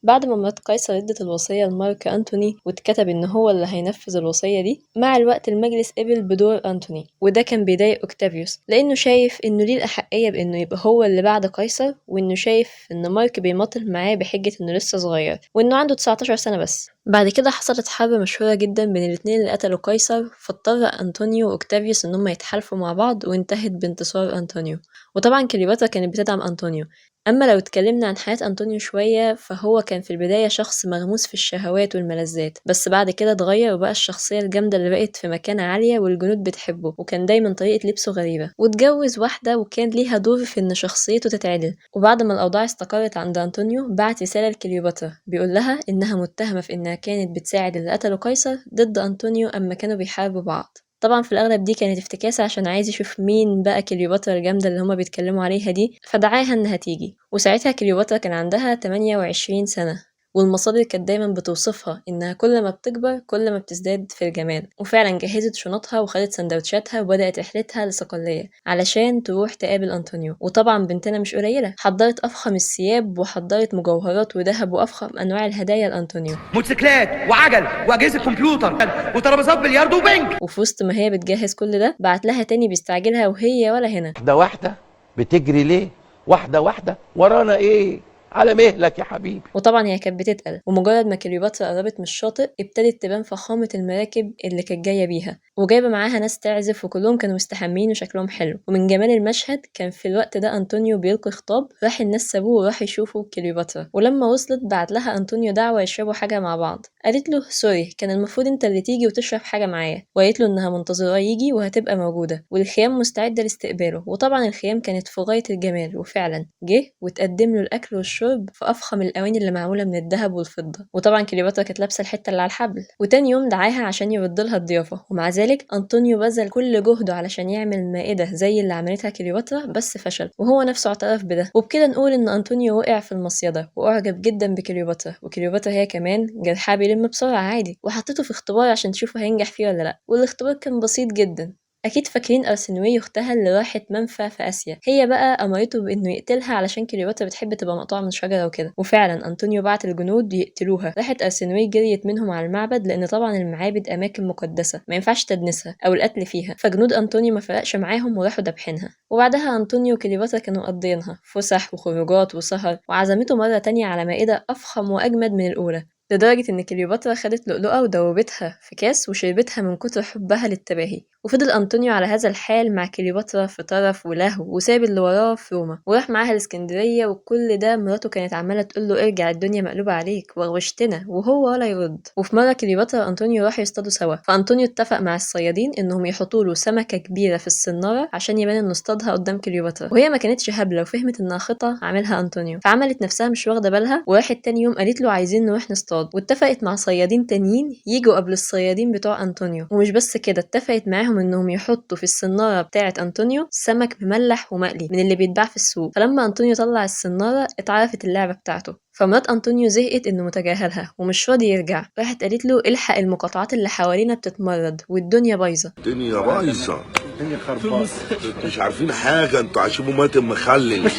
بعد ما مرات قيصر ادت الوصية لمارك أنتوني واتكتب إن هو اللي هينفذ الوصية دي، مع الوقت المجلس قبل بدور أنتوني، وده كان بيضايق أوكتافيوس لأنه شايف إنه ليه الأحقية بإنه يبقى هو اللي بعد قيصر، وإنه شايف إن مارك بيماطل معاه بحجة إنه لسه صغير وإنه عنده 19 سنة بس. بعد كده حصلت حرب مشهورة جدا بين الاتنين اللي قتلوا قيصر، فاضطر أنطونيو وأوكتافيوس إن هما يتحالفوا مع بعض وانتهت بانتصار أنطونيو. وطبعا كليوباترا كانت بتدعم أنطونيو. أما لو اتكلمنا عن حياة أنطونيو شوية، فهو كان في البداية شخص مغموس في الشهوات والملذات، بس بعد كده اتغير وبقى الشخصية الجامدة اللي بقت في مكانة عالية والجنود بتحبه، وكان دايما طريقة لبسه غريبة، واتجوز واحدة وكان ليها دور في إن شخصيته تتعدل. وبعد ما الأوضاع استقرت عند أنطونيو بعت رسالة لكليوباترا بيقول لها إنها متهمة في إنها كانت بتساعد اللي قتلوا قيصر ضد أنطونيو أما كانوا بيحاربوا بعض. طبعا في الأغلب دي كانت افتكاسة عشان عايز يشوف مين بقى كليوباترا الجامدة اللي هما بيتكلموا عليها دي، فدعاها إنها تيجي. وساعتها كليوباترا كان عندها 28 سنة، والمصادر كانت دايما بتوصفها إنها كل ما بتكبر كل ما بتزداد في الجمال. وفعلا جهزت شنطها وخدت سندوتشاتها وبدأت رحلتها لصقلية علشان تروح تقابل أنطونيو. وطبعا بنتنا مش قليلة، حضرت أفخم الثياب وحضرت مجوهرات وذهب وأفخم أنواع الهدايا لأنطونيو، موتوسيكلات وعجل واجهزه كمبيوتر وترابيزات بلياردو وبنج. وفي وسط ما هي بتجهز كل ده بعت لها تاني بيستعجلها وهي ولا هنا. واحدة واحدة بتجري ليه؟ واحدة واحدة ورانا ايه؟ على مهلك يا حبيبي. وطبعا هي كانت بتتقل، ومجرد ما كليوباترا قربت من الشاطئ ابتدت تبان فخامة المراكب اللي كانت جاية بيها، وجايبة معاها ناس تعزف وكلهم كانوا مستحمين وشكلهم حلو. ومن جمال المشهد كان في الوقت ده أنطونيو بيلقي خطاب، راح الناس سابوه وراح يشوفوا كليوباترا، ولما وصلت بعت لها أنطونيو دعوة يشربوا حاجة مع بعض. قالت له سوري، كان المفروض انت اللي تيجي وتشرب حاجة معايا، وقالت له انها منتظراه يجي وهتبقى موجودة والخيام مستعدة لاستقباله. وطبعا الخيام كانت في غاية الجمال، وفعلا جه وتقدم له الأكل والشرب في أفخم الأواني اللي معمولة من الذهب والفضة. وطبعا كليوباترا كانت لابسة الحتة اللي على الحبل. وتاني يوم دعاها عشان يرد لها الضيافة، ومع ذلك أنطونيو بذل كل جهده علشان يعمل مائدة زي اللي عملتها كليوباترا، بس فشل وهو نفسه اعترف بده. وبكده نقول إن أنطونيو وقع في المصيدة وأعجب جدا بكليوباترا، وكليوباترا هي كمان جرحها بيلم بسرعة عادي، وحطيته في اختبار عشان تشوفه هينجح فيه ولا لأ. والاختبار كان بسيط جدا. أكيد فاكرين أرسنوي أختها اللي راحت منفى في آسيا، هي بقى أمرته بإنه يقتلها علشان كليوباترا بتحب تبقى مقطوعة من شجرة وكده. وفعلا أنطونيو بعت الجنود يقتلوها، راحت أرسنوي جريت منهم على المعبد، لأن طبعا المعابد أماكن مقدسة ما ينفعش تدنسها أو القتل فيها، فجنود أنطونيو ما فرقش معاهم وراحوا دبحينها. وبعدها أنطونيو وكليوباترا كانوا مقضينها فسح وخروجات وسهر، وعزمته مرة تانية على مائدة أفخم وأجمد من الأولى، لدرجة إن كليوباترا خدت لؤلؤة ودوبتها في كاس وشربتها من كتر حبها للتباهي. وفضل أنطونيو على هذا الحال مع كليوباترا في طرف ولهو، وساب اللي وراه في روما وراح معاها الإسكندرية. وكل ده مراته كانت عمالة تقوله ارجع الدنيا مقلوبة عليك وغوشتنا، وهو ولا يرد. وفي مرة كليوباترا وأنطونيو راحوا يصطادوا سوا، فأنطونيو اتفق مع الصيادين إنهم يحطوا له سمكة كبيرة في السنارة عشان يبان إنه اصطادها قدام كليوباترا، وهي ما كانتش هبلة وفهمت إنها خطة عاملها أنطونيو، فعملت نفسها مش واخدة بالها وراحت تاني يوم قالت له عايزين نروح نصطاد. واتفقت مع صيادين تانيين يجوا قبل الصيادين بتوع أنطونيو، ومش بس كده اتفقت معاهم إنهم يحطوا في السنارة بتاعة أنطونيو سمك مملح ومقلي من اللي بيتباع في السوق. فلما أنطونيو طلع السنارة اتعرفت اللعبة بتاعته، فمرات أنطونيو زهقت إنه متجاهلها ومش راضي يرجع، راحت قالت له الحق المقاطعات اللي حوالينا بتتمرد والدنيا بايظة. الدنيا بايظه، الدنيا خربانه، انتوا مش عارفين حاجه، انتوا عايشين مماتم مخلل.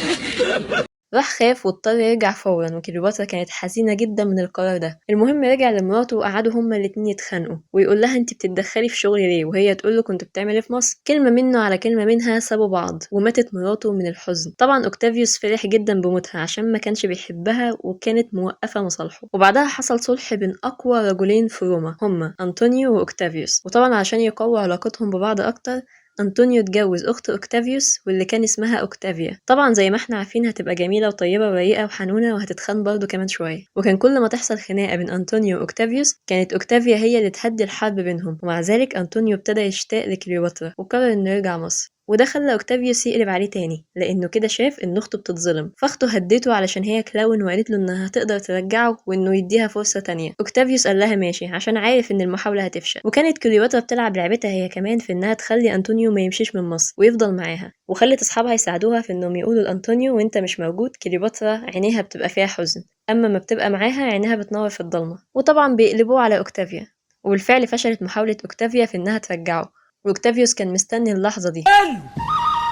راح خاف واضطر يرجع فورا، وكليوباترا كانت حزينة جدا من القرار ده. المهم رجع لمراته وقعدوا هما الاتنين يتخانقوا، ويقول لها انت بتتدخلي في شغلي ليه، وهي تقول له كنت بتعمل ايه في مصر. كلمة منه على كلمة منها سابوا بعض وماتت مراته من الحزن. طبعا اوكتافيوس فرح جدا بموتها عشان ما كانش بيحبها وكانت موقفة مصالحه. وبعدها حصل صلح بين اقوى رجلين في روما هما انطونيو واوكتافيوس. وطبعا عشان يقووا علاقتهم ببعض اكتر أنطونيو اتجوز أخت أوكتافيوس واللي كان اسمها أوكتافيا. طبعا زي ما احنا عارفين هتبقى جميلة وطيبة ورقيقة وحنونة وهتتخان برضه كمان شوية. وكان كل ما تحصل خناقة بين أنطونيو وأوكتافيوس كانت أوكتافيا هي اللي تهدي الحرب بينهم. ومع ذلك أنطونيو ابتدى يشتاق لكليوباترا وقرر إنه يرجع مصر، وده خلى أوكتافيوس يقلب عليه تاني لأنه كده شاف إن أخته بتتظلم. فأخته هدته علشان هي كلاون وقالت له إنها هتقدر ترجعه وإنه يديها فرصة تانية. أوكتافيوس قال لها ماشي عشان عارف إن المحاولة هتفشل. وكانت كليوباترا بتلعب لعبتها هي كمان في إنها تخلي أنطونيو ما يمشيش من مصر ويفضل معاها، وخلت أصحابها يساعدوها في إنهم يقولوا لأنطونيو وإنت مش موجود كليوباترا عينيها بتبقى فيها حزن، أما ما بتبقى معاها عينيها بتنور في الضلمة. وطبعا بيقلبوه على أوكتافيا، وبالفعل فشلت محاولة أوكتافيا في إنها ترجعه، وأوكتافيوس كان مستني اللحظة دي.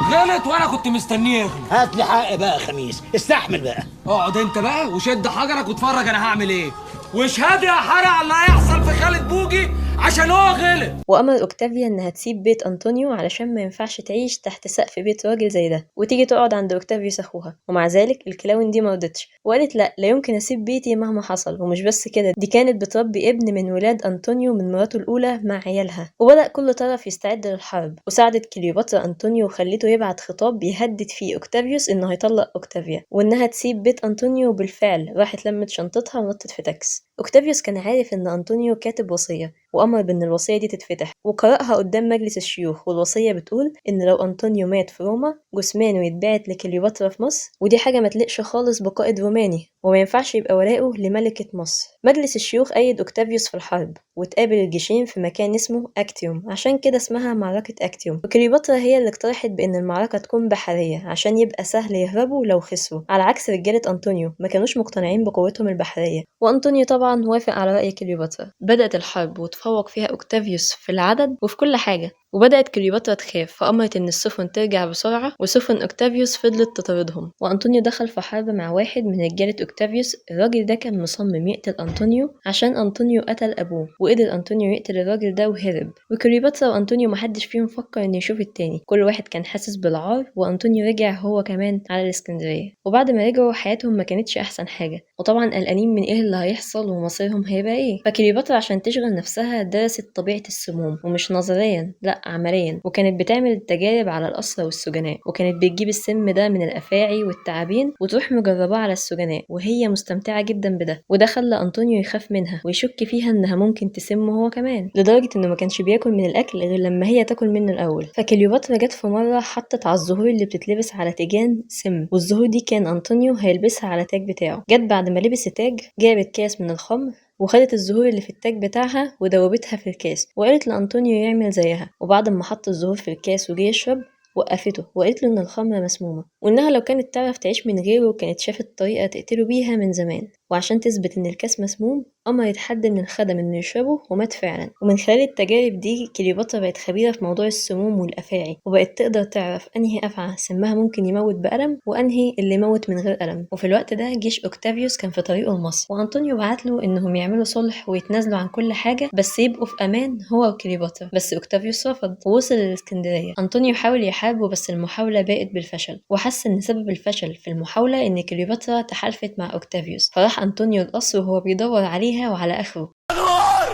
غلط وانا كنت مستنيه يغلط. هات لي حقي بقى يا خميس، استحمل بقى. اقعد انت بقى وشد حجرك واتفرج انا هعمل ايه. واشهد يا حرق على اللي هيحصل في خالد بوجي عشان هو غلط. وأمر أوكتافيا إنها تسيب بيت أنطونيو علشان ما ينفعش تعيش تحت سقف بيت راجل زي ده وتيجي تقعد عند أوكتافيوس أخوها. ومع ذلك الكلاون دي مرضتش وقالت لا يمكن أسيب بيتي مهما حصل. ومش بس كده، دي كانت بتربي ابن من ولاد أنطونيو من مراته الأولى مع عيالها. وبدأ كل طرف يستعد للحرب، وساعدت كليوباترا أنطونيو وخلته يبعت خطاب يهدد فيه أوكتافيوس إنه هيطلق أوكتافيا وإنها تسيب بيت أنطونيو. بالفعل راحت لمت شنطتها ونطت في تاكس. أوكتافيوس كان عارف إن أنطونيو كاتب وصية وأمر بإن الوصية دي تتفتح وقرأها قدام مجلس الشيوخ. والوصية بتقول إن لو أنطونيو مات في روما جثمانه يتبعت لكليوباترا في مصر، ودي حاجة ما تليقش خالص بقائد روماني وما ينفعش يبقى ولاؤه لملكة مصر. مجلس الشيوخ أيد أوكتافيوس في الحرب وتقابل الجيشين في مكان اسمه أكتيوم، عشان كده اسمها معركة أكتيوم. وكليوباترا هي اللي اقترحت بإن المعركة تكون بحرية عشان يبقى سهل يهربوا لو خسروا، على عكس رجالة أنطونيو ما كانوش مقتنعين بقوتهم البحرية. وأنطونيو طبعا وافق على رأي كليوباترا. بدأت الحرب وتفوق فيها أوكتافيوس في العدد وفي كل حاجة. وبدأت كليوباترا تخاف فأمرت إن السفن ترجع بسرعة، وسفن أوكتافيوس فضلت تطاردهم. وأنطونيو دخل في حرب مع واحد من رجالة أوكتافيوس. الراجل ده كان مصمم يقتل أنطونيو عشان أنطونيو قتل أبوه، وقدر أنطونيو يقتل الراجل ده وهرب. وكليوباترا وأنطونيو محدش فيهم فكر إنه يشوف التاني، كل واحد كان حاسس بالعار. وأنطونيو رجع هو كمان على الإسكندرية. وبعد ما رجعوا حياتهم ما كانتش أحسن حاجة، وطبعا قلقانين من إيه اللي هيحصل ومصيرهم هيبقى إيه. فكليوباترا عشان تشغل نفسها درست طبيعة السموم، ومش نظريا لأ عمليا، وكانت بتعمل التجارب على الأسرى والسجناء. وكانت بتجيب السم ده من الأفاعي والتعابين وتروح مجرباه على السجناء وهي مستمتعة جدا بده. وده خلى أنطونيو يخاف منها ويشك فيها إنها ممكن تسمه هو كمان، لدرجة إنه ما كانش بياكل من الأكل غير لما هي تاكل منه الأول. فكليوباترا جت في مرة حطت على الزهور اللي بتتلبس على تيجان سم، والزهور دي كان أنطونيو هيلبسها على تاج بتاعه. جت بعد ما لبس التاج جابت كاس من الخمر وخدت الزهور اللي في التاج بتاعها ودوبتها في الكاس وقالت لأنطونيو يعمل زيها. وبعد ما حط الزهور في الكاس وجه يشرب وقفته وقالت له إن الخمرة مسمومة، وإنها لو كانت تعرف تعيش من غيره كانت شافت طريقة تقتله بيها من زمان. وعشان تثبت إن الكاس مسموم أمرت حد من الخدم إنه يشربه ومات فعلا. ومن خلال التجارب دي كليوباترا بقت خبيرة في موضوع السموم والأفاعي، وبقت تقدر تعرف أنهي أفعى سمها ممكن يموت بألم وأنهي اللي يموت من غير ألم. وفي الوقت ده جيش أوكتافيوس كان في طريقه لمصر، وأنطونيو بعتله إنهم يعملوا صلح ويتنازلوا عن كل حاجة بس يبقوا في أمان هو وكليوباترا. بس أوكتافيوس رفض ووصل للإسكندرية. أنطونيو حاول يحاربه بس المحاولة باءت بالفشل، وحس إن سبب الفشل في المحاولة إن كليوباترا تحالفت مع أوكتافيوس. فراح أنطونيو القصر وهو بيدور عليها وعلى آخره. نور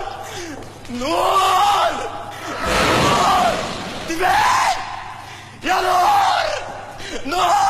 نور تبان يا نور نور.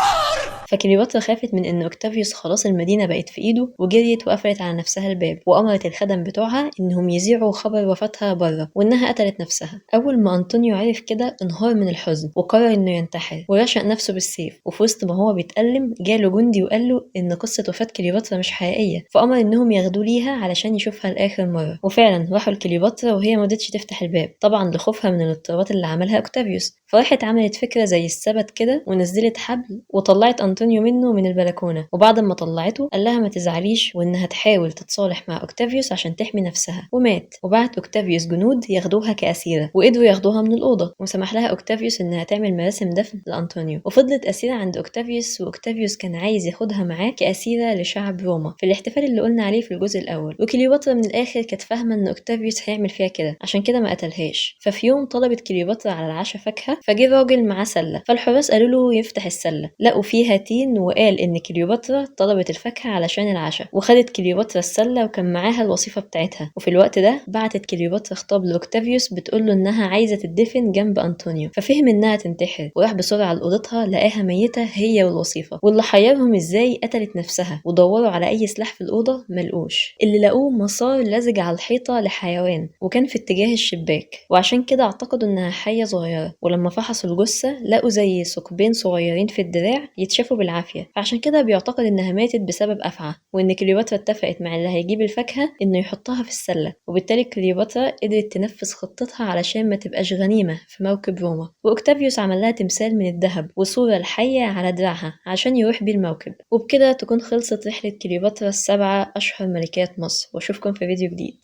فكليوباترا خافت من ان اوكتافيوس خلاص المدينه بقت في ايده وجريت وقفلت على نفسها الباب، وامرت الخدم بتوعها انهم يذيعوا خبر وفاتها بره وانها قتلت نفسها. اول ما انطونيو عرف كده انهار من الحزن وقرر انه ينتحر ورشق نفسه بالسيف. وفي وسط ما هو بيتألم جاله جندي وقال له ان قصه وفاه كليوباترا مش حقيقيه، فامر انهم ياخدوه ليها علشان يشوفها لاخر مره. وفعلا راحوا لكليوباترا وهي ما رضتش تفتح الباب طبعا لخوفها من الاضطرابات اللي عملها اوكتافيوس. فراحت عملت فكره زي السبت كده ونزلت حبل وطلعت أنطونيو منه من البلكونة. وبعد ما طلعته قال لها ما تزعليش وإنها تحاول تتصالح مع أوكتافيوس عشان تحمي نفسها. ومات. وبعت أوكتافيوس جنود ياخدوها كأسيرة وقدروا ياخدوها من الأوضة، وسمح لها أوكتافيوس إنها تعمل مراسم دفن لأنطونيو. وفضلت أسيرة عند أوكتافيوس، وأوكتافيوس كان عايز ياخدها معاه كأسيرة لشعب روما في الاحتفال اللي قلنا عليه في الجزء الأول. وكليوباترا من الآخر كانت فاهمة إن أوكتافيوس هيعمل فيها كده، عشان كده ما قتلهاش. ففي يوم طلبت كليوباترا على العشاء فاكهة، فجه راجل معاه سلة، فالحراس قالوا له يفتح السلة، لقوا فيها تين، وقال إن كليوباترا طلبت الفاكهة علشان العشاء. وخدت كليوباترا السلة وكان معاها الوصيفة بتاعتها. وفي الوقت ده بعتت كليوباترا خطاب لأوكتافيوس بتقول له إنها عايزة تدفن جنب أنطونيو، ففهم إنها تنتحر وراح بسرعة لأوضتها لقاها ميتة هي والوصيفة. واللي حيرهم إزاي قتلت نفسها، ودوروا على أي سلاح في الأوضة ملقوش. اللي لقوه مسار لزج على الحيطة لحيوان وكان في اتجاه الشباك، وعشان كده اعتقدوا إنها حية صغيرة. ولما فحصوا الجثة لقوا زي ثقبين صغيرين في الدراع يتشافوا بالعافية، فعشان كده بيعتقد إنها ماتت بسبب أفعى، وإن كليوباترا اتفقت مع اللي هيجيب الفاكهة إنه يحطها في السلة. وبالتالي كليوباترا قدرت تنفذ خطتها علشان ما تبقاش غنيمة في موكب روما. وأوكتافيوس عمل لها تمثال من الذهب وصورة الحية على دراعها عشان يروح بيه الموكب. وبكده تكون خلصت رحلة كليوباترا ال7 أشهر ملكات مصر، وأشوفكم في فيديو جديد.